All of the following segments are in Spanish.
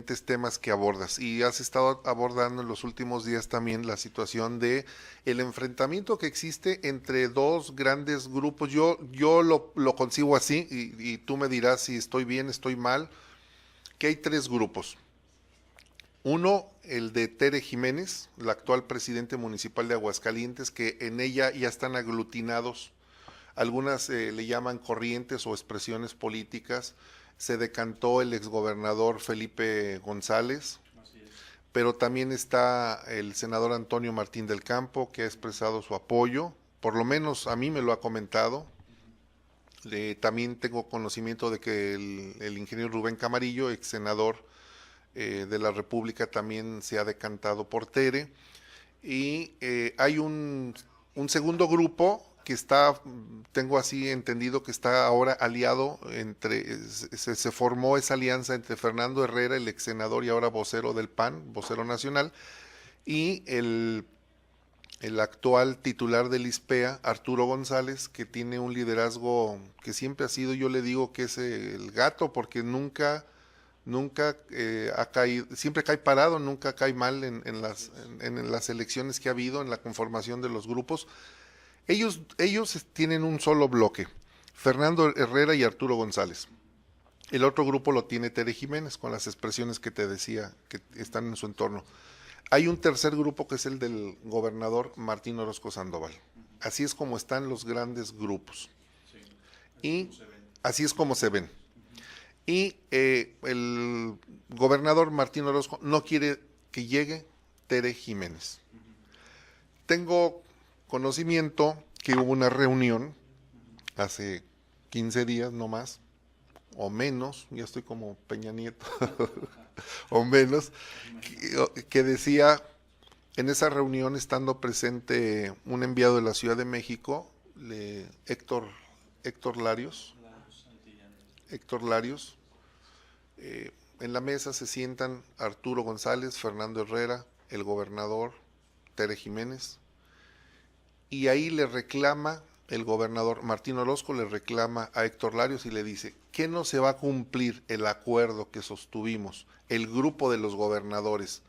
temas que abordas y has estado abordando en los últimos días también la situación de el enfrentamiento que existe entre dos grandes grupos. Yo lo concibo así y tú me dirás si estoy bien, estoy mal, que hay tres grupos. Uno, el de Tere Jiménez, la actual presidente municipal de Aguascalientes, que en ella ya están aglutinados, algunas le llaman corrientes o expresiones políticas. Se decantó el exgobernador Felipe González, pero también está el senador Antonio Martín del Campo, que ha expresado su apoyo, por lo menos a mí me lo ha comentado. También tengo conocimiento de que el ingeniero Rubén Camarillo, ex senador de la República, también se ha decantado por Tere. Y hay un segundo grupo que está, tengo así entendido que está ahora aliado se formó esa alianza entre Fernando Herrera, el ex senador y ahora vocero del PAN, vocero nacional, y el actual titular del ISPEA, Arturo González, que tiene un liderazgo que siempre ha sido, yo le digo que es el gato, porque nunca ha caído, siempre cae parado, nunca cae mal en las elecciones que ha habido, en la conformación de los grupos. Ellos tienen un solo bloque, Fernando Herrera y Arturo González. El otro grupo lo tiene Tere Jiménez, con las expresiones que te decía, que están en su entorno. Hay un tercer grupo que es el del gobernador Martín Orozco Sandoval. Así es como están los grandes grupos. Y así es como se ven. Y el gobernador Martín Orozco no quiere que llegue Tere Jiménez. Tengo conocimiento que hubo una reunión hace 15 días no más, o menos, ya estoy como Peña Nieto, o menos, que decía en esa reunión, estando presente un enviado de la Ciudad de México, Héctor Larios, en la mesa se sientan Arturo González, Fernando Herrera, el gobernador, Tere Jiménez, y ahí le reclama, el gobernador Martín Orozco le reclama a Héctor Larios y le dice que no se va a cumplir el acuerdo que sostuvimos, el grupo de los gobernadores,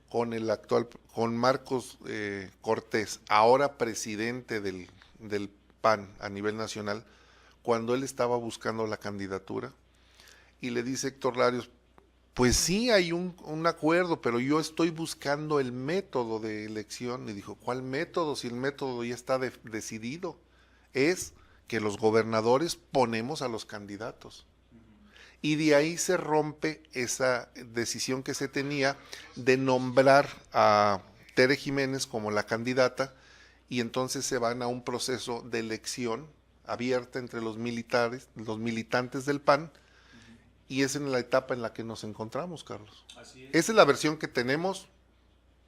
con Marcos Cortés, ahora presidente del PAN a nivel nacional, cuando él estaba buscando la candidatura. Y le dice Héctor Larios, pues sí hay un acuerdo, pero yo estoy buscando el método de elección. Y dijo, ¿cuál método? Si el método ya está decidido. Es que los gobernadores ponemos a los candidatos. Y de ahí se rompe esa decisión que se tenía de nombrar a Tere Jiménez como la candidata, y entonces se van a un proceso de elección abierta entre los militantes del PAN, y es en la etapa en la que nos encontramos, Carlos. Así es. Esa es la versión que tenemos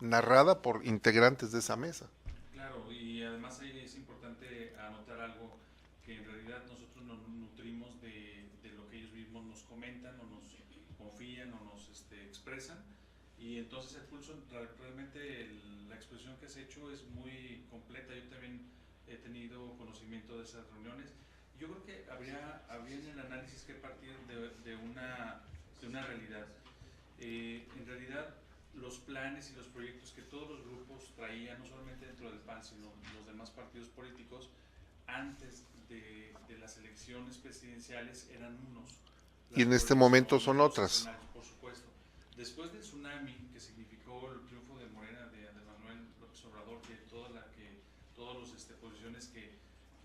narrada por integrantes de esa mesa. Claro, y además ahí es importante anotar algo, que en realidad nosotros nos nutrimos de lo que ellos mismos nos comentan o nos confían o nos expresan, y entonces el pulso, realmente la exposición que has hecho es muy completa. Yo también he tenido conocimiento de esas reuniones. Yo creo que habría en el análisis que partir de una realidad. En realidad, los planes y los proyectos que todos los grupos traían, no solamente dentro del PAN, sino los demás partidos políticos, antes de las elecciones presidenciales eran unos. Y en este momento son otras. Por supuesto. Después del tsunami que significó el triunfo de Morena, de Andrés Manuel López Obrador, que todas las posiciones que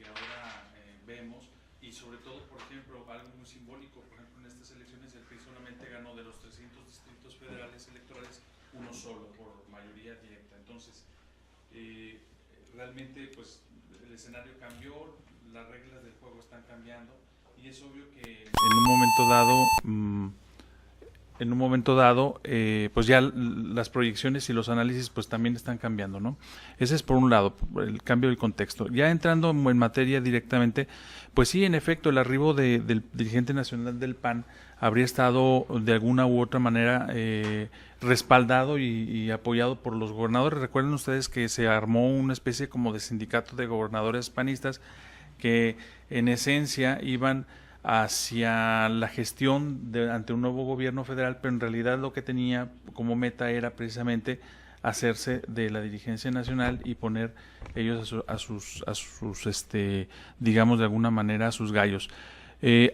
ahora vemos, y sobre todo, por ejemplo, algo muy simbólico, por ejemplo, en estas elecciones el PRI solamente ganó de los 300 distritos federales electorales uno solo, por mayoría directa. Entonces, realmente, pues, el escenario cambió, las reglas del juego están cambiando, y es obvio que en un momento dado, pues ya las proyecciones y los análisis pues también están cambiando, ¿no? Ese es por un lado, el cambio del contexto. Ya entrando en materia directamente, pues sí, en efecto, el arribo del dirigente nacional del PAN habría estado de alguna u otra manera respaldado y apoyado por los gobernadores. Recuerden ustedes que se armó una especie como de sindicato de gobernadores panistas que en esencia iban hacia la gestión ante un nuevo gobierno federal, pero en realidad lo que tenía como meta era precisamente hacerse de la dirigencia nacional y poner ellos a sus digamos de alguna manera a sus gallos.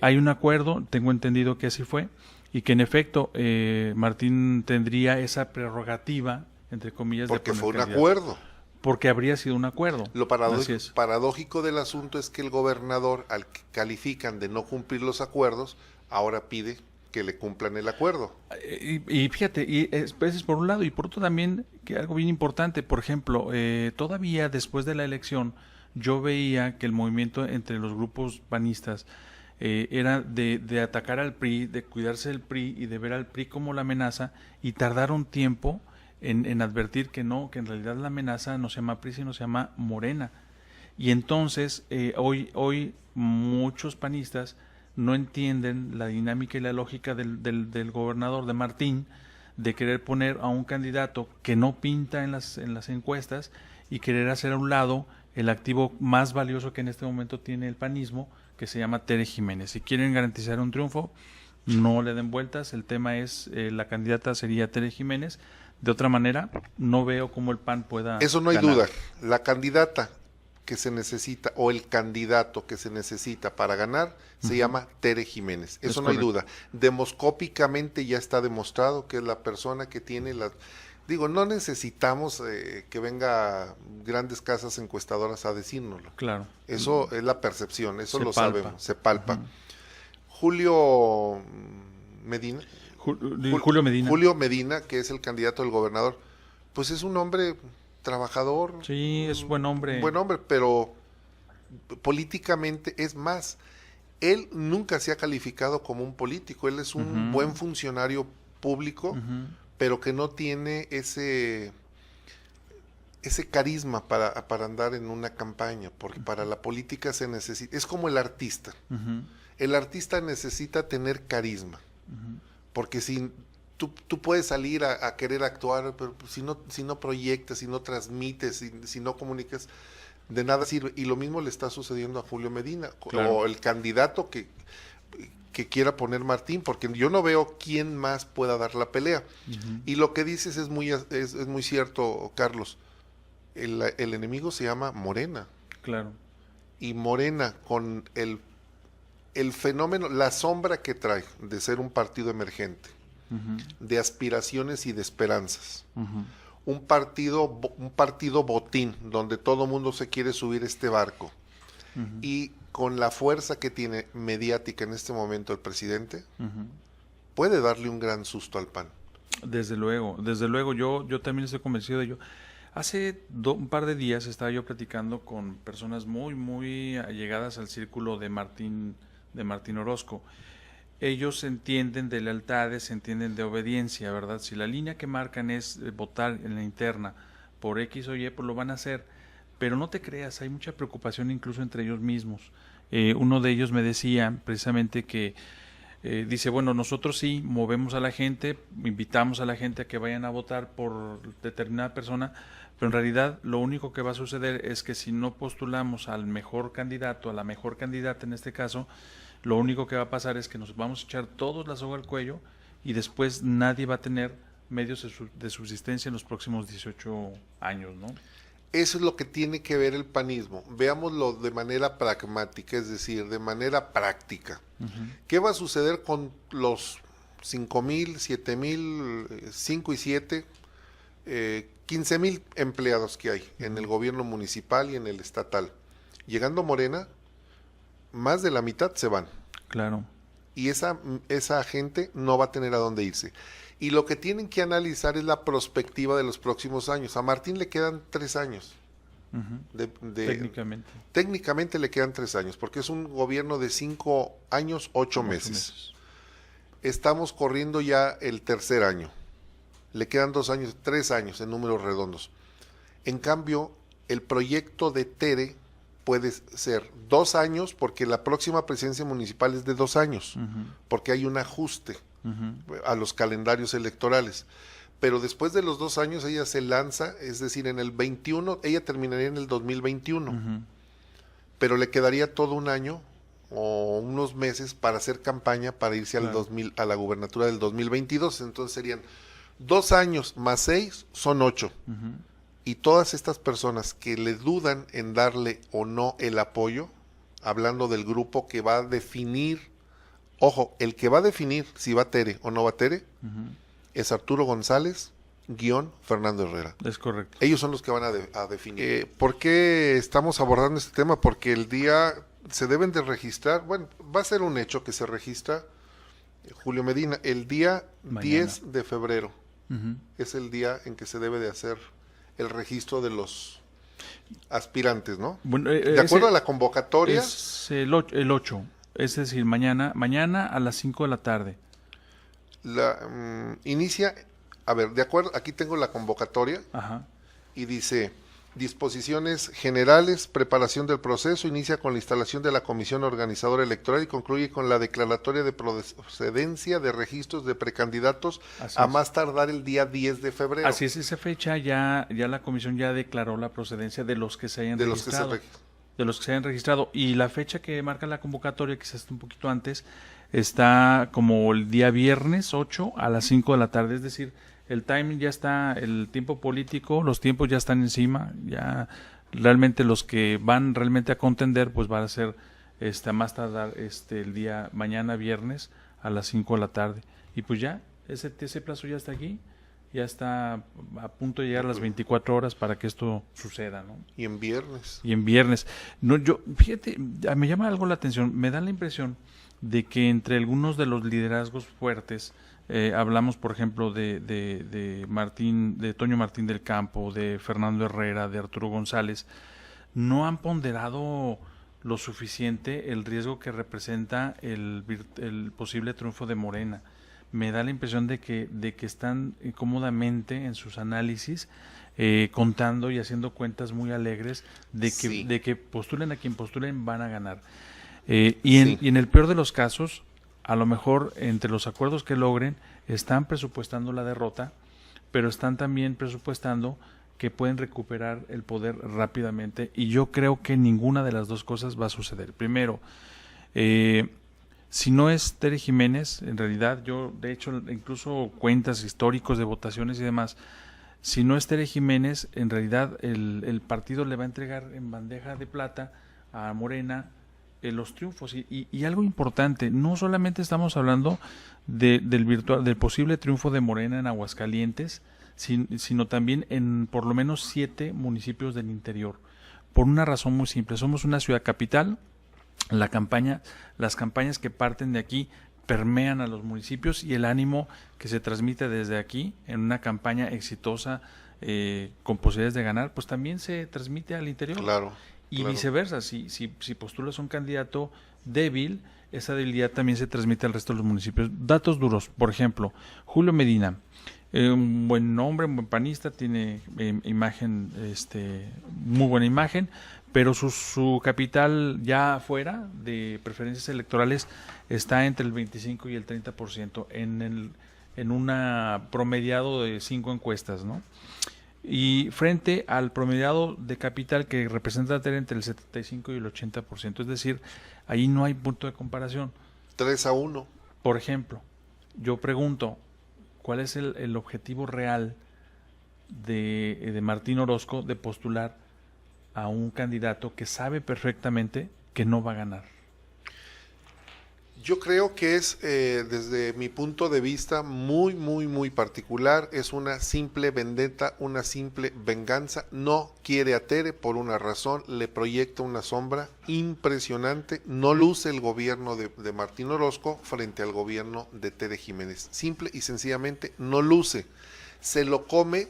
Hay un acuerdo, tengo entendido que así fue, y que en efecto Martín tendría esa prerrogativa, entre comillas, porque de fue un candidato. acuerdo. Porque habría sido un acuerdo. Lo paradójico del asunto es que el gobernador, al que califican de no cumplir los acuerdos, ahora pide que le cumplan el acuerdo. Y fíjate, ese es por un lado, y por otro también, que algo bien importante, por ejemplo, todavía después de la elección, yo veía que el movimiento entre los grupos panistas era de atacar al PRI, de cuidarse del PRI y de ver al PRI como la amenaza, y tardaron tiempo en advertir que no, que en realidad la amenaza no se llama PRI, sino se llama Morena. Y entonces, hoy muchos panistas no entienden la dinámica y la lógica del gobernador, de Martín, de querer poner a un candidato que no pinta en las encuestas y querer hacer a un lado el activo más valioso que en este momento tiene el panismo, que se llama Tere Jiménez. Si quieren garantizar un triunfo, no le den vueltas, el tema es, la candidata sería Tere Jiménez. De otra manera, no veo cómo el PAN pueda Eso no hay ganar. duda. La candidata que se necesita o el candidato que se necesita para ganar se llama Tere Jiménez. Eso no hay duda. Demoscópicamente ya está demostrado que es la persona que tiene la... Digo, no necesitamos que venga grandes casas encuestadoras a decírnoslo. Claro. Eso es la percepción, eso lo palpa. sabemos, se palpa. Julio Medina. Julio Medina, que es el candidato del gobernador, pues es un hombre trabajador. Sí, es buen hombre. Buen hombre, pero políticamente es más. Él nunca se ha calificado como un político, él es un buen funcionario público, pero que no tiene ese carisma para andar en una campaña, porque para la política se necesita, es como el artista. El artista necesita tener carisma. Porque si tú puedes salir a querer actuar, pero si no proyectas, si no transmites, si no comunicas, de nada sirve. Y lo mismo le está sucediendo a Julio Medina, claro, o el candidato que quiera poner Martín, porque yo no veo quién más pueda dar la pelea. Y lo que dices es muy cierto, Carlos. El enemigo se llama Morena. Claro. Y Morena, con el fenómeno, la sombra que trae de ser un partido emergente, de aspiraciones y de esperanzas, un partido botín, donde todo mundo se quiere subir este barco, y con la fuerza que tiene mediática en este momento el presidente, puede darle un gran susto al PAN. Desde luego, yo también estoy convencido de ello. Hace un par de días estaba yo platicando con personas muy, muy allegadas al círculo de Martín Orozco. Ellos entienden de lealtades, entienden de obediencia, ¿verdad? Si la línea que marcan es votar en la interna por X o Y, pues lo van a hacer. Pero no te creas, hay mucha preocupación incluso entre ellos mismos. Uno de ellos me decía precisamente que dice, bueno, nosotros sí movemos a la gente, invitamos a la gente a que vayan a votar por determinada persona, pero en realidad lo único que va a suceder es que si no postulamos al mejor candidato, a la mejor candidata en este caso, lo único que va a pasar es que nos vamos a echar todos la soga al cuello y después nadie va a tener medios de subsistencia en los próximos 18 años, ¿no? Eso es lo que tiene que ver el panismo. Veámoslo de manera pragmática, es decir, de manera práctica. ¿Qué va a suceder con los 5,000, 7,000, 5 y 7, 15,000 empleados que hay en el gobierno municipal y en el estatal? Llegando Morena, más de la mitad se van. Claro. Y esa gente no va a tener a dónde irse. Y lo que tienen que analizar es la perspectiva de los próximos años. A Martín le quedan 3 años. Técnicamente. Técnicamente le quedan 3 años, porque es un gobierno de 5 años, 8 meses. Estamos corriendo ya el tercer año. Le quedan 2 años, 3 años en números redondos. En cambio, el proyecto de Tere puede ser 2 años, porque la próxima presidencia municipal es de 2 años, porque hay un ajuste a los calendarios electorales. Pero después de los 2 años ella se lanza, es decir, en el 21, ella terminaría en el 2021. Pero le quedaría todo un año o unos meses para hacer campaña para irse al 2000, a la gubernatura del 2022. Entonces serían 2 años más 6 son 8. Y todas estas personas que le dudan en darle o no el apoyo, hablando del grupo que va a definir, ojo, el que va a definir si va Tere o no va Tere, es Arturo González, Fernando Herrera. Es correcto. Ellos son los que van a definir. ¿Por qué estamos abordando este tema? Porque el día se deben de registrar, bueno, va a ser un hecho que se registra, Julio Medina, el día mañana. 10 de febrero. Es el día en que se debe de hacer el registro de los aspirantes, ¿no? Bueno, de acuerdo a la convocatoria. Es el 8, es decir, mañana a las 5 de la tarde. Inicia, a ver, de acuerdo, aquí tengo la convocatoria. Ajá. Y dice: disposiciones generales, preparación del proceso, inicia con la instalación de la comisión organizadora electoral y concluye con la declaratoria de procedencia de registros de precandidatos a más tardar el día 10 de febrero. Así es, esa fecha ya la comisión ya declaró la procedencia de los que se hayan registrado. De los que se hayan registrado. Y la fecha que marca la convocatoria, que es un poquito antes, está como el día viernes 8 a las 5 de la tarde, es decir, el timing ya está, el tiempo político, los tiempos ya están encima, ya realmente los que van realmente a contender, pues van a ser a más tardar el día mañana viernes a las 5 de la tarde. Y pues ya, ese plazo ya está aquí, ya está a punto de llegar a las 24 horas para que esto suceda, ¿no? Y en viernes. No, fíjate, me llama algo la atención, me da la impresión de que entre algunos de los liderazgos fuertes, hablamos por ejemplo de Toño Martín del Campo, de Fernando Herrera, de Arturo González, no han ponderado lo suficiente el riesgo que representa el posible triunfo de Morena. Me da la impresión de que están cómodamente en sus análisis, contando y haciendo cuentas muy alegres de que postulen a quien postulen van a ganar. Y en el peor de los casos, a lo mejor entre los acuerdos que logren, están presupuestando la derrota, pero están también presupuestando que pueden recuperar el poder rápidamente, y yo creo que ninguna de las dos cosas va a suceder. Primero, si no es Tere Jiménez, en realidad yo, de hecho, incluso cuentas históricos de votaciones y demás, si no es Tere Jiménez, en realidad el partido le va a entregar en bandeja de plata a Morena los triunfos. Y algo importante, no solamente estamos hablando del posible triunfo de Morena en Aguascalientes, sino también en por lo menos 7 municipios del interior, por una razón muy simple. Somos una ciudad capital, las campañas que parten de aquí permean a los municipios, y el ánimo que se transmite desde aquí en una campaña exitosa, con posibilidades de ganar, pues también se transmite al interior. Claro. Y viceversa, si postulas a un candidato débil, esa debilidad también se transmite al resto de los municipios. Datos duros, por ejemplo, Julio Medina, un buen hombre, un buen panista, tiene imagen, muy buena imagen, pero su capital ya afuera de preferencias electorales está entre el 25 y el 30% en una promediado de 5 encuestas, ¿no? Y frente al promediado de capital que representa tener entre el 75 y el 80%, es decir, ahí no hay punto de comparación. 3-1. Por ejemplo, yo pregunto, ¿cuál es el objetivo real de Martín Orozco de postular a un candidato que sabe perfectamente que no va a ganar? Yo creo que es, desde mi punto de vista, muy, muy, muy particular. Es una simple vendetta, una simple venganza. No quiere a Tere por una razón, le proyecta una sombra impresionante. No luce el gobierno de Martín Orozco frente al gobierno de Tere Jiménez. Simple y sencillamente no luce. Se lo come,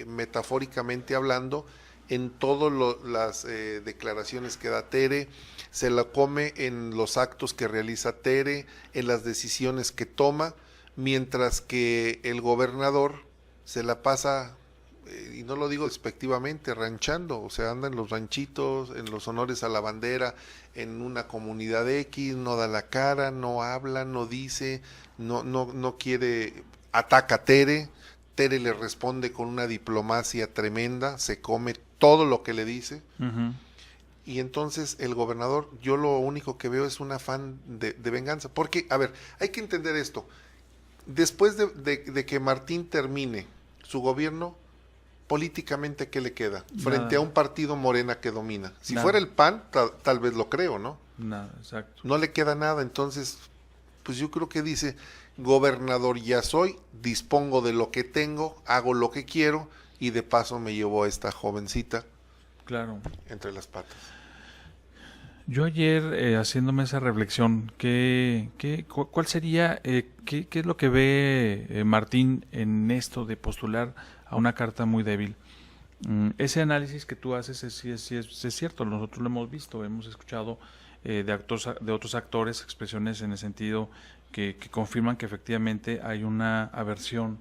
metafóricamente hablando, en todas las declaraciones que da Tere, se la come en los actos que realiza Tere, en las decisiones que toma, mientras que el gobernador se la pasa, y no lo digo despectivamente, ranchando, o sea, anda en los ranchitos, en los honores a la bandera, en una comunidad X, no da la cara, no habla, no dice, no quiere, ataca a Tere. Tere le responde con una diplomacia tremenda, se come todo lo que le dice. y entonces el gobernador, yo lo único que veo es un afán de venganza, porque, a ver, hay que entender esto, después de que Martín termine su gobierno, políticamente, ¿qué le queda? Frente Nada. a un partido Morena que domina. Si Nada. fuera el PAN, tal vez lo creo, ¿no? Nada, exacto. No le queda nada, entonces, pues yo creo que dice, gobernador ya soy, dispongo de lo que tengo, hago lo que quiero, y de paso me llevo a esta jovencita Claro. entre las patas. Yo ayer, haciéndome esa reflexión, ¿cuál sería, qué es lo que ve Martín en esto de postular a una carta muy débil? Ese análisis que tú haces es cierto, nosotros lo hemos visto, hemos escuchado de otros actores expresiones en el sentido que confirman que efectivamente hay una aversión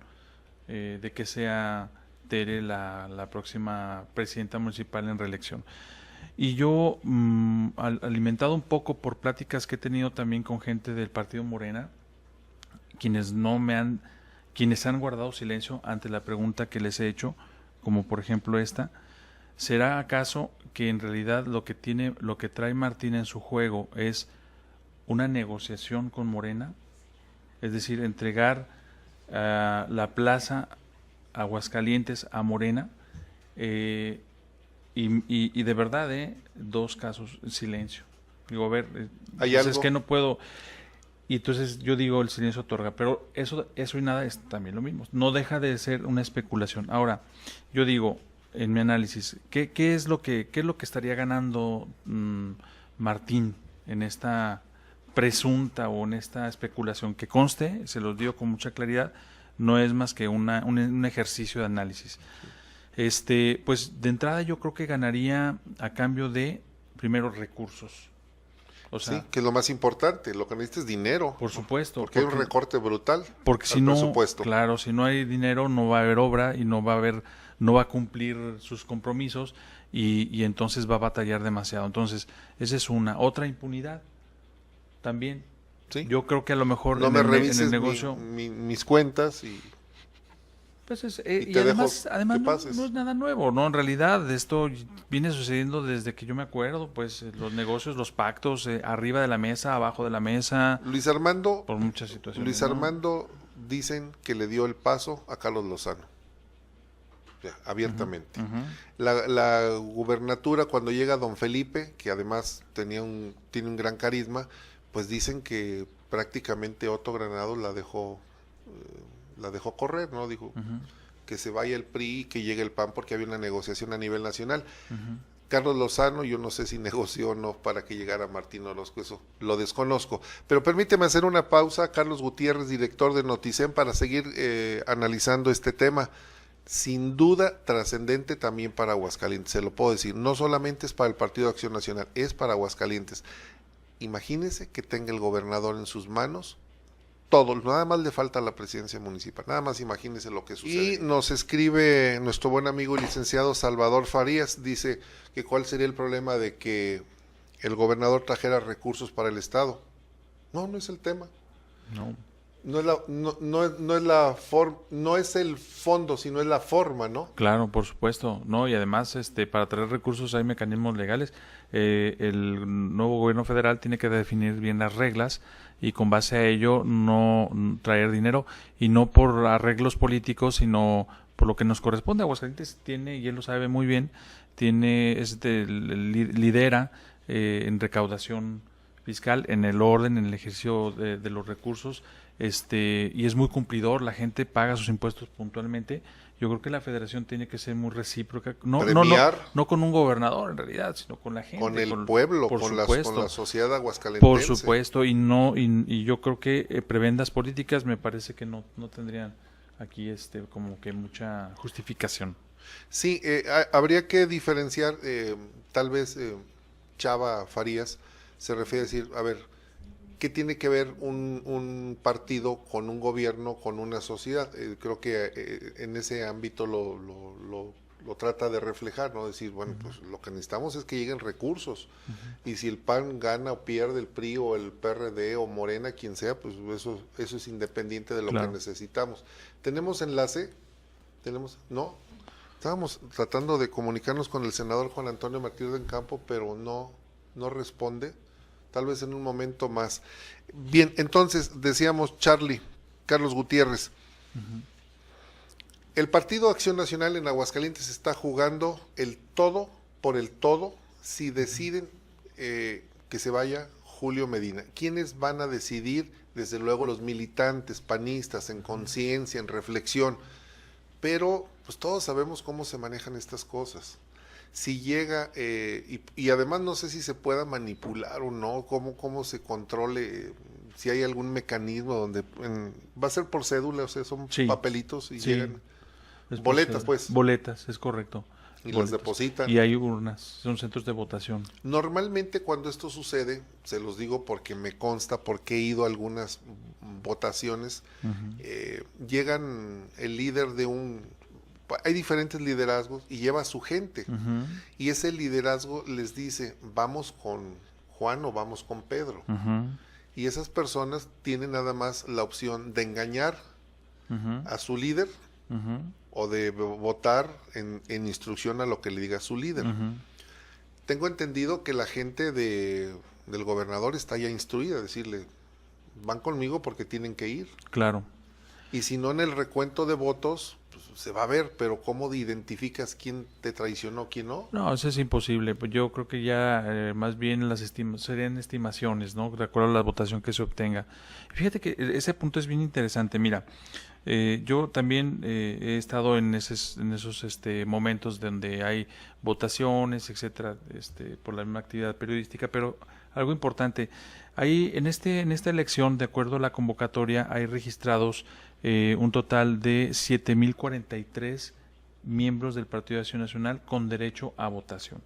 de que sea Tere la próxima presidenta municipal en reelección. Y yo, alimentado un poco por pláticas que he tenido también con gente del partido Morena, quienes han guardado silencio ante la pregunta que les he hecho, como por ejemplo esta, ¿será acaso que en realidad lo que trae Martín en su juego es una negociación con Morena? Es decir, entregar la plaza Aguascalientes a Morena, y de verdad, dos casos, silencio. Digo, a ver, ¿Hay pues algo? es que no puedo. Y entonces yo digo, el silencio otorga, pero eso y nada es también lo mismo. No deja de ser una especulación. Ahora, yo digo, en mi análisis, ¿qué es lo que estaría ganando Martín en esta presunta o en esta especulación? Que conste, se los digo con mucha claridad, no es más que un ejercicio de análisis. Pues de entrada yo creo que ganaría a cambio de, primero, recursos. O sea, Sí, que es lo más importante, lo que necesita es dinero. por supuesto. Porque hay un recorte brutal Porque al si no, presupuesto. claro, si no hay dinero no va a haber obra y no va a cumplir sus compromisos y entonces va a batallar demasiado. Entonces, esa es una. Otra, impunidad también. ¿Sí? Yo creo que a lo mejor No en me el revises negocio... mis cuentas y Pues y y te además, dejo además que no, pases. no es nada nuevo, ¿no? En realidad esto viene sucediendo desde que yo me acuerdo, pues los negocios, los pactos, arriba de la mesa, abajo de la mesa, Luis Armando, por muchas situaciones. Luis ¿no? Armando dicen que le dio el paso a Carlos Lozano. Ya, abiertamente. Ujú. La gubernatura cuando llega don Felipe, que además tiene un gran carisma, pues dicen que prácticamente Otto Granado la dejó correr, ¿no? Dijo Ujú. que se vaya el PRI y que llegue el PAN porque había una negociación a nivel nacional. Ujú. Carlos Lozano, yo no sé si negoció o no para que llegara Martín Orozco, eso lo desconozco. Pero permíteme hacer una pausa, Carlos Gutiérrez, director de Noticen, para seguir analizando este tema. Sin duda trascendente también para Aguascalientes, se lo puedo decir. No solamente es para el Partido de Acción Nacional, es para Aguascalientes. Imagínese que tenga el gobernador en sus manos todo, nada más le falta a la presidencia municipal, nada más imagínese lo que sucede. Y nos escribe nuestro buen amigo y licenciado Salvador Farías, dice que cuál sería el problema de que el gobernador trajera recursos para el Estado. No es el tema. No. No es el fondo, sino es la forma, ¿no? Claro, por supuesto, no, y además para traer recursos hay mecanismos legales. El nuevo gobierno federal tiene que definir bien las reglas y con base a ello no traer dinero y no por arreglos políticos, sino por lo que nos corresponde. Aguascalientes tiene, y él lo sabe muy bien, lidera en recaudación fiscal, en el orden, en el ejercicio de los recursos, y es muy cumplidor, la gente paga sus impuestos puntualmente. Yo creo que la federación tiene que ser muy recíproca, Premiar no con un gobernador en realidad, sino con la gente, con el pueblo, por con supuesto, la sociedad aguascalentense. por supuesto, y yo creo que prebendas políticas me parece que no tendrían aquí como que mucha justificación. Sí, habría que diferenciar, tal vez Chava Farías se refiere a decir, a ver, ¿qué tiene que ver un partido con un gobierno, con una sociedad? Creo que en ese ámbito lo trata de reflejar, ¿no? Decir, bueno, pues lo que necesitamos es que lleguen recursos. Y si el PAN gana o pierde, el PRI o el PRD o Morena, quien sea, pues eso es independiente de lo Claro. que necesitamos. ¿Tenemos enlace? ¿No? Estábamos tratando de comunicarnos con el senador Juan Antonio Martínez del Campo, pero no responde. Tal vez en un momento más. Bien, entonces decíamos Carlos Gutiérrez. El Partido Acción Nacional en Aguascalientes está jugando el todo por el todo si deciden que se vaya Julio Medina. ¿Quiénes van a decidir? Desde luego los militantes, panistas, en conciencia, en reflexión. Pero pues todos sabemos cómo se manejan estas cosas. Si llega, y además no sé si se pueda manipular o no, cómo se controle, si hay algún mecanismo donde va a ser por cédula, o sea, son papelitos y llegan boletas, pues. Boletas, es correcto. Y las depositan. Y hay urnas, son centros de votación. Normalmente cuando esto sucede, se los digo porque me consta, porque he ido a algunas votaciones, llegan el líder hay diferentes liderazgos y lleva a su gente, y ese liderazgo les dice, vamos con Juan o vamos con Pedro, y esas personas tienen nada más la opción de engañar a su líder o de votar en instrucción a lo que le diga su líder. Tengo entendido que la gente del gobernador está ya instruida, decirle, van conmigo porque tienen que ir. Claro. Y si no, en el recuento de votos pues, se va a ver, pero ¿cómo identificas quién te traicionó, quién no? No, eso es imposible. Pues yo creo que ya más bien serían estimaciones, ¿no? De acuerdo a la votación que se obtenga. Fíjate que ese punto es bien interesante. Mira, yo también he estado en esos momentos donde hay votaciones, etcétera, por la misma actividad periodística, pero algo importante, ahí en esta elección, de acuerdo a la convocatoria, hay registrados un total de 7,043 miembros del Partido de Acción Nacional con derecho a votación.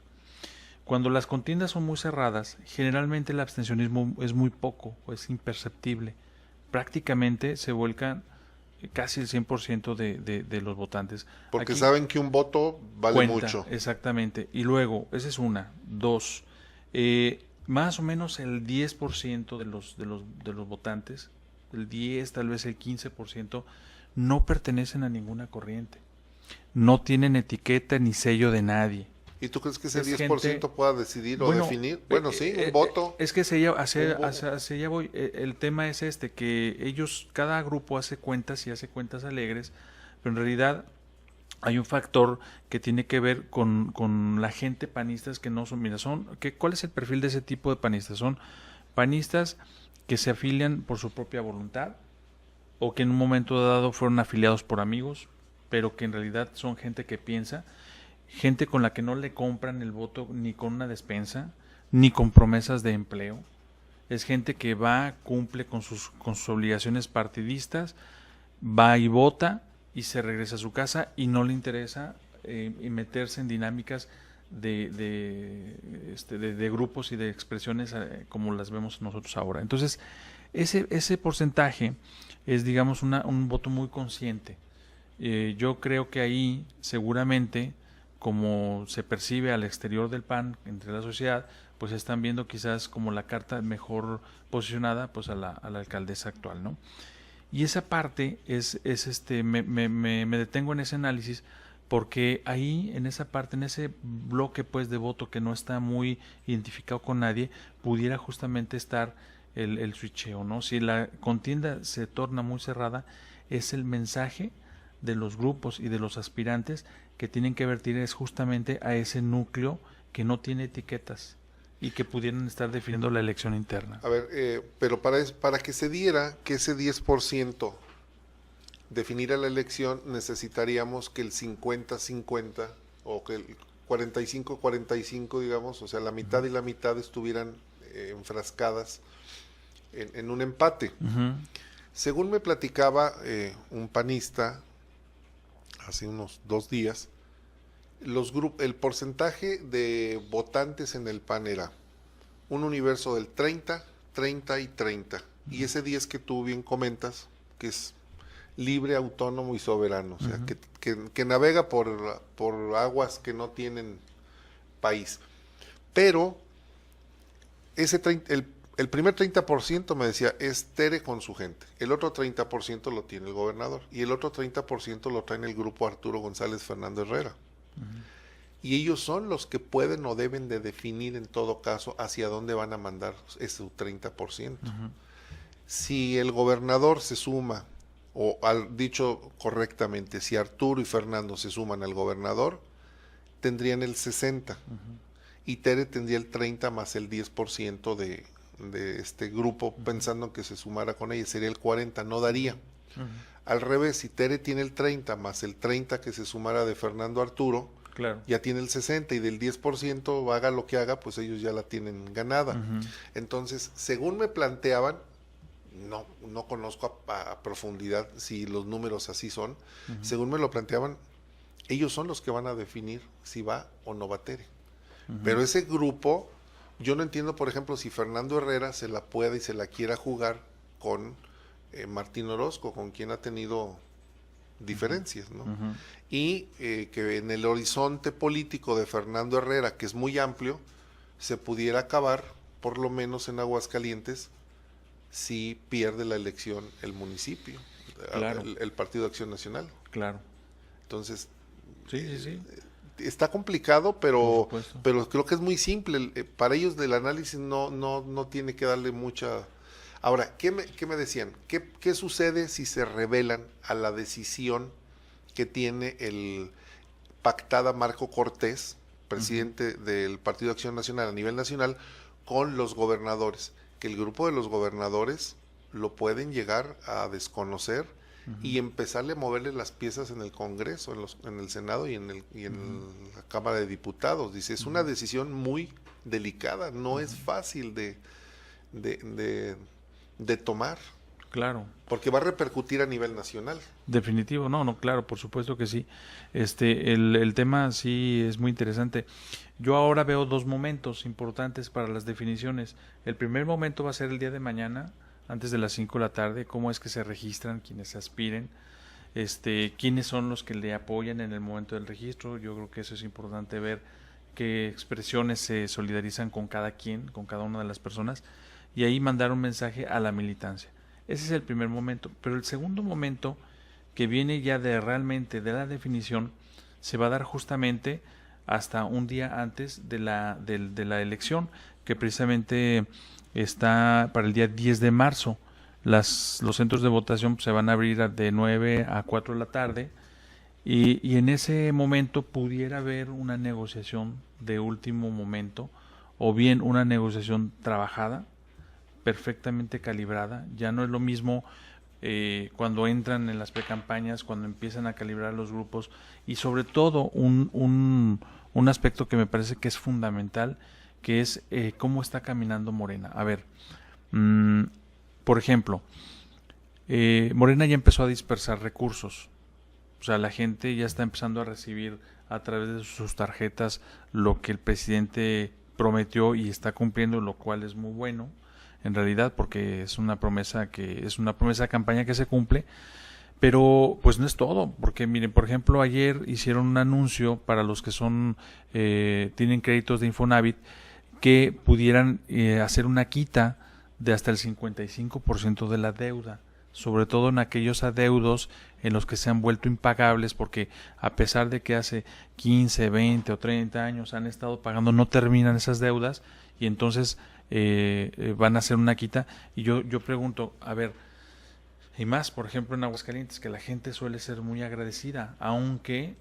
Cuando las contiendas son muy cerradas, generalmente el abstencionismo es muy poco, o es imperceptible. Prácticamente se vuelcan casi el 100% de los votantes. Porque aquí saben que un voto vale cuenta, mucho. Exactamente. Y luego, esa es una. Dos, más o menos el 10% de los votantes, el 10, tal vez el 15%, no pertenecen a ninguna corriente. No tienen etiqueta ni sello de nadie. ¿Y tú crees que ese Es 10% gente, pueda decidir o bueno, definir? Bueno, sí, un voto. Es que hacia allá voy. El tema es que ellos, cada grupo hace cuentas y hace cuentas alegres, pero en realidad hay un factor que tiene que ver con la gente panistas que no son, mira, ¿cuál es el perfil de ese tipo de panistas? Son panistas que se afilian por su propia voluntad o que en un momento dado fueron afiliados por amigos, pero que en realidad son gente que piensa, gente con la que no le compran el voto ni con una despensa, ni con promesas de empleo. Es gente que va, cumple con sus obligaciones partidistas, va y vota y se regresa a su casa y no le interesa meterse en dinámicas de grupos y de expresiones como las vemos nosotros ahora. Entonces, ese porcentaje es, digamos, un voto muy consciente. Yo creo que ahí seguramente, como se percibe al exterior del PAN entre la sociedad, pues están viendo quizás como la carta mejor posicionada pues a la alcaldesa actual, ¿no? Y esa parte me detengo en ese análisis porque ahí en esa parte, en ese bloque pues de voto que no está muy identificado con nadie, pudiera justamente estar el switcheo, ¿no? Si la contienda se torna muy cerrada, es el mensaje de los grupos y de los aspirantes que tienen que vertir es justamente a ese núcleo que no tiene etiquetas y que pudieran estar definiendo la elección interna. A ver, pero para que se diera que ese 10% definiera la elección, necesitaríamos que el 50-50 o que el 45-45, digamos, o sea, la mitad y la mitad estuvieran enfrascadas en un empate. Según me platicaba un panista hace unos 2 días, el porcentaje de votantes en el PAN era un universo del 30, 30 y 30. Y ese 10 que tú bien comentas, que es libre, autónomo y soberano, o sea, que navega por aguas que no tienen país. Pero el primer 30% me decía, es Tere con su gente. El otro 30% lo tiene el gobernador. Y el otro 30% lo trae en el grupo Arturo González Fernando Herrera. Y ellos son los que pueden o deben de definir en todo caso hacia dónde van a mandar ese 30%. Si el gobernador se suma, o dicho correctamente, si Arturo y Fernando se suman al gobernador, tendrían el 60%. Y Tere tendría el 30 más el 10% de este grupo, pensando que se sumara con ella, sería el 40, no daría. Al revés, si Tere tiene el 30 más el 30 que se sumara de Fernando Arturo, claro, ya tiene el 60 y del 10% haga lo que haga, pues ellos ya la tienen ganada. Entonces, según me planteaban, no conozco a profundidad si los números así son, según me lo planteaban, ellos son los que van a definir si va o no va Tere. Pero ese grupo, yo no entiendo, por ejemplo, si Fernando Herrera se la pueda y se la quiera jugar con Martín Orozco, con quien ha tenido diferencias, ¿no? Y que en el horizonte político de Fernando Herrera, que es muy amplio, se pudiera acabar, por lo menos en Aguascalientes, si pierde la elección el municipio, claro, el Partido de Acción Nacional. Claro. Entonces, sí. Está complicado, pero creo que es muy simple. Para ellos del análisis no tiene que darle mucha... Ahora, ¿qué me decían? ¿Qué sucede si se rebelan a la decisión que tiene el pactada Marco Cortés, presidente del Partido de Acción Nacional a nivel nacional, con los gobernadores? Que el grupo de los gobernadores lo pueden llegar a desconocer y empezarle a moverle las piezas en el Congreso, en el Senado y en la Cámara de Diputados. Dice, es una decisión muy delicada, no es fácil de tomar. Claro. Porque va a repercutir a nivel nacional. Definitivo, no, claro, por supuesto que sí. El tema sí es muy interesante. Yo ahora veo dos momentos importantes para las definiciones. El primer momento va a ser el día de mañana, antes de las 5 de la tarde, cómo es que se registran quienes aspiren, quiénes son los que le apoyan en el momento del registro. Yo creo que eso es importante ver qué expresiones se solidarizan con cada quien, con cada una de las personas, y ahí mandar un mensaje a la militancia. Ese es el primer momento, pero el segundo momento, que viene ya realmente de la definición, se va a dar justamente hasta un día antes de la elección, que precisamente está para el día 10 de marzo. Los centros de votación se van a abrir de 9 a 4 de la tarde y en ese momento pudiera haber una negociación de último momento o bien una negociación trabajada, perfectamente calibrada. Ya no es lo mismo cuando entran en las precampañas, cuando empiezan a calibrar los grupos, y sobre todo un aspecto que me parece que es fundamental, que es cómo está caminando Morena. A ver, por ejemplo, Morena ya empezó a dispersar recursos, o sea, la gente ya está empezando a recibir a través de sus tarjetas lo que el presidente prometió y está cumpliendo, lo cual es muy bueno en realidad, porque es una promesa de campaña que se cumple. Pero pues no es todo, porque miren, por ejemplo, ayer hicieron un anuncio para los que tienen créditos de Infonavit, que pudieran hacer una quita de hasta el 55% de la deuda, sobre todo en aquellos adeudos en los que se han vuelto impagables, porque a pesar de que hace 15, 20 o 30 años han estado pagando, no terminan esas deudas, y entonces van a hacer una quita. Y yo pregunto, a ver, y más, por ejemplo, en Aguascalientes, que la gente suele ser muy agradecida, aunque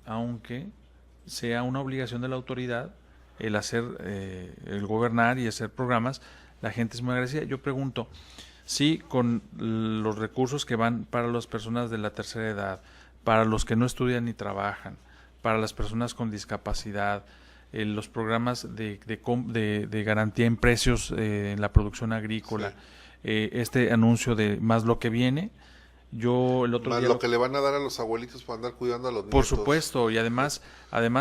sea una obligación de la autoridad el gobernar y hacer programas, la gente es muy agradecida. Yo pregunto, si con los recursos que van para las personas de la tercera edad, para los que no estudian ni trabajan, para las personas con discapacidad, los programas de garantía en precios en la producción agrícola, sí, este anuncio de más lo que viene, yo el otro más día lo que le van a dar a los abuelitos para andar cuidando a los por nietos. Supuesto, y además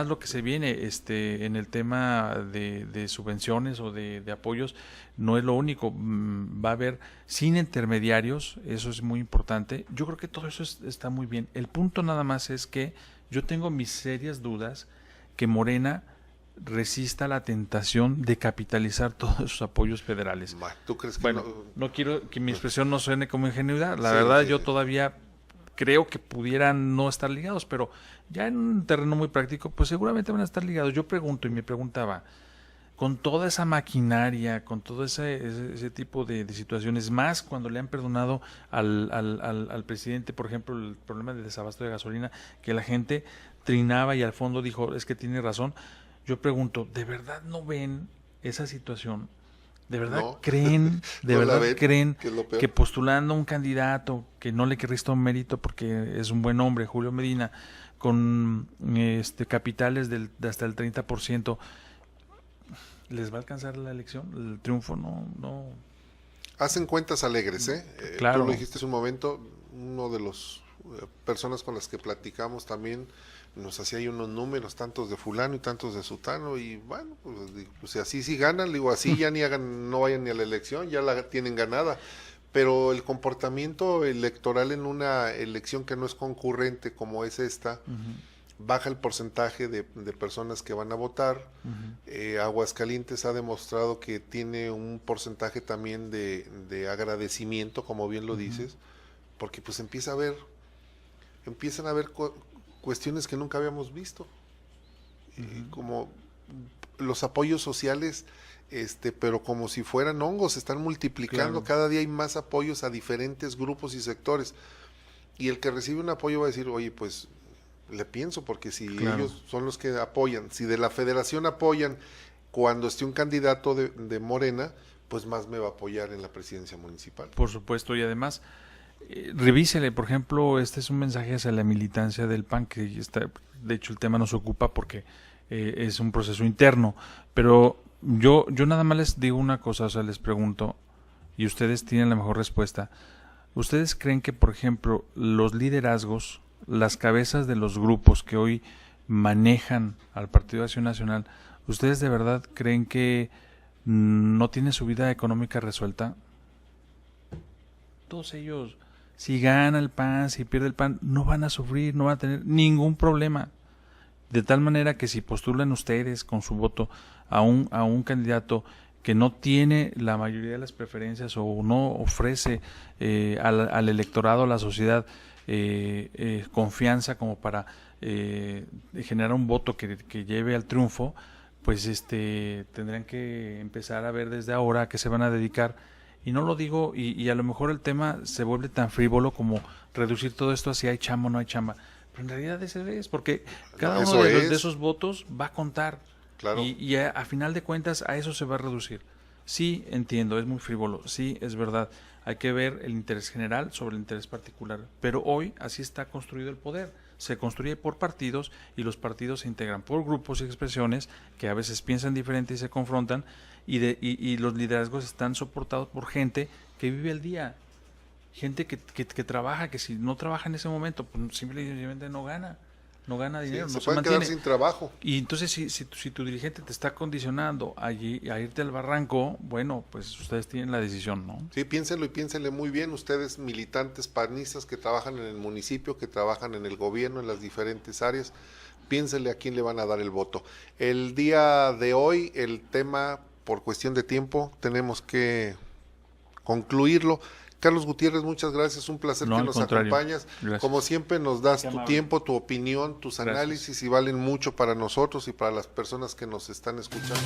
lo que se viene en el tema de subvenciones o de apoyos, no es lo único. Va a haber sin intermediarios, eso es muy importante. Yo creo que todo eso está muy bien. El punto nada más es que yo tengo mis serias dudas que Morena resista la tentación de capitalizar todos sus apoyos federales. ¿Tú crees que no quiero que mi expresión no suene como ingenuidad. La verdad, yo todavía creo que pudieran no estar ligados, pero ya en un terreno muy práctico, pues seguramente van a estar ligados. Yo pregunto y me preguntaba, con toda esa maquinaria, con todo ese tipo de situaciones, más cuando le han perdonado al presidente, por ejemplo, el problema del desabasto de gasolina, que la gente trinaba y al fondo dijo, es que tiene razón. Yo pregunto, ¿de verdad no ven esa situación? ¿De verdad No. creen, de No la verdad ven, creen que es lo peor. que postulando a un candidato que no le resta mérito porque es un buen hombre, Julio Medina, con capitales de hasta el 30%, les va a alcanzar la elección, el triunfo? No. Hacen cuentas alegres, ¿eh? Claro. Tú lo dijiste hace un momento, uno de los personas con las que platicamos también nos hacía ahí unos números, tantos de fulano y tantos de sutano, y bueno, pues así sí ganan, digo, así ya no vayan ni a la elección, ya la tienen ganada. Pero el comportamiento electoral en una elección que no es concurrente como es esta, baja el porcentaje de personas que van a votar. Aguascalientes ha demostrado que tiene un porcentaje también de agradecimiento, como bien lo dices, porque pues empiezan a ver cuestiones que nunca habíamos visto, como los apoyos sociales, pero como si fueran hongos, se están multiplicando. Claro. Cada día hay más apoyos a diferentes grupos y sectores, y el que recibe un apoyo va a decir, oye, pues le pienso, porque si ellos son los que apoyan, si de la federación apoyan cuando esté un candidato de Morena, pues más me va a apoyar en la presidencia municipal. Por supuesto, y además revísele, por ejemplo, este es un mensaje hacia la militancia del PAN, que está, de hecho el tema nos ocupa porque es un proceso interno, pero yo nada más les digo una cosa, o sea, les pregunto, y ustedes tienen la mejor respuesta. ¿Ustedes creen que, por ejemplo, los liderazgos, las cabezas de los grupos que hoy manejan al Partido de Acción Nacional, ustedes de verdad creen que no tienen su vida económica resuelta? Todos ellos, si gana el PAN, si pierde el PAN, no van a sufrir, no van a tener ningún problema. De tal manera que si postulan ustedes con su voto a un candidato que no tiene la mayoría de las preferencias o no ofrece al electorado, a la sociedad, confianza como para generar un voto que lleve al triunfo, pues tendrán que empezar a ver desde ahora a qué se van a dedicar. Y no lo digo, y a lo mejor el tema se vuelve tan frívolo como reducir todo esto a si hay chamba o no hay chamba. Pero en realidad ese es, porque cada uno de esos votos va a contar. Claro. Y a final de cuentas a eso se va a reducir. Sí, entiendo, es muy frívolo, sí, es verdad. Hay que ver el interés general sobre el interés particular. Pero hoy así está construido el poder. Se construye por partidos y los partidos se integran por grupos y expresiones que a veces piensan diferente y se confrontan, y los liderazgos están soportados por gente que vive el día, gente que trabaja, que si no trabaja en ese momento, pues simplemente no gana dinero, sí, no se pueden mantiene. quedar sin trabajo. Y entonces si tu dirigente te está condicionando a irte al barranco, bueno, pues ustedes tienen la decisión, ¿no? Sí, piénsenlo y piénsenle muy bien, ustedes militantes panistas que trabajan en el municipio, que trabajan en el gobierno, en las diferentes áreas, piénsenle a quién le van a dar el voto. El día de hoy, el tema, por cuestión de tiempo, tenemos que concluirlo. Carlos Gutiérrez, muchas gracias, un placer que nos acompañas. Gracias. Como siempre nos das tu tiempo, tu opinión, tus análisis, y valen mucho para nosotros y para las personas que nos están escuchando.